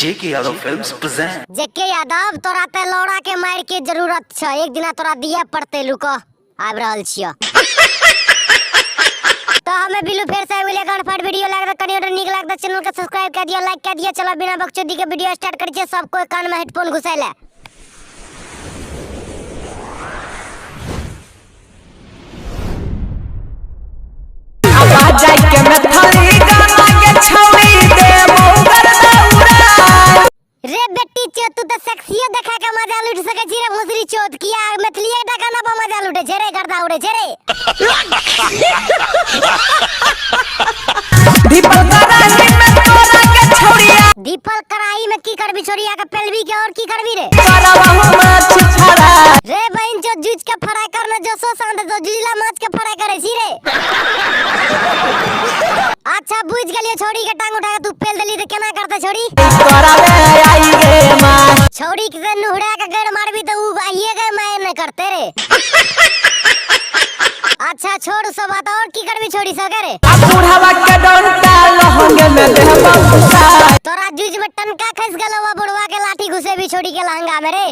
जेके Yadav films present. जेके यादव तोरा ते लौड़ा के मार के जरूरत छ। एक दिन तोरा दिए पड़ते लुको आब रहल छियो। तो हमें बिल्लू फिर से मिले गनफाइट वीडियो लाग कनी और निक लाग चैनल के सब्सक्राइब कर दियो, लाइक कर दियो। चलो बिना बकचोदी के वीडियो स्टार्ट करी छे। सबको कान में हेडफोन घुसाइले। आवाज आई के मैथली गाना के छौरी दे मोगर दौड़ा। रे बेटी चोद तू तो सेक्सियो देखा के मजा लूट सके छी रे मुसरी चोद किया मैथली एक गाना पर मजा लूटे छे रे गर्दा उड़े छे रे। दीपल कराई में तोरा के छौरिया। दीपल कराई में की करबी छोरिया के पेलवी के और की करबी रे। करबहु माछ छड़ा रे बहन जो जूझ के फ्राई करना जो सो सांद जो जुजला माछ के फ्राई करे छी रे। अच्छा बुझ गेलियो छोड़ी के टांग उठा के तू पेल देली त केना करते छोड़ी। करावे आई गे मां छोड़ी के नुहड़ा के गड़ मारबी त उ आइए गए मैं न करते रे। अच्छा छोड़ सब बात और की करबी छोड़ी स करे। अब बुढ़ावा के डंटा लहंगे में देहबा घुसा। तोरा जूझ में टनका खस गलवा बुढ़वा के लाठी घुसे भी छोड़ी के लहंगा में रे।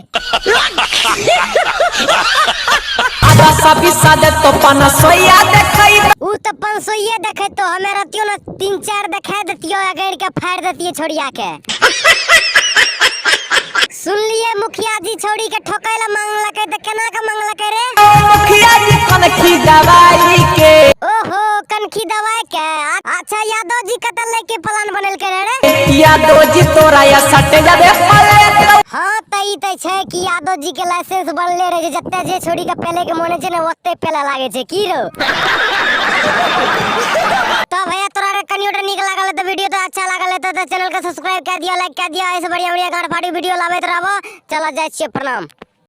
आधा सभी सादे तो पनसोया देखई उ त 500 ये देखे तो हमें रतियो न 3-4 देखा देतियो अगड़ के फाड़ देतिए छोड़िया के। सुन लिए मुखिया जी छोड़ी के ठोकैला मांगला के त केना के मांगला के रे। मुखिया जी कनखी दवाई के। ओहो कनखी दवाई के। अच्छा यादव जी कतल लेके प्लान बनल के रे। यादव जी तोरा या सटे जाबे पले। हां तई तई छै कि यादव जी के लाइसेंस बनले रे जत्ते जे छोड़ी के पहले के मोने छै ने ओत्ते पहले लागे छै की रो। तो भैया तोरा रे कनियोटा निक लागल त वीडियो तो अच्छा लागल त चैनल के सब्सक्राइब कर दियो, लाइक कर दियो। ऐसे बढ़िया बढ़िया गाड़ फाड़ी वीडियो लाबैत रहबो। चलो जाय छियै, प्रणाम।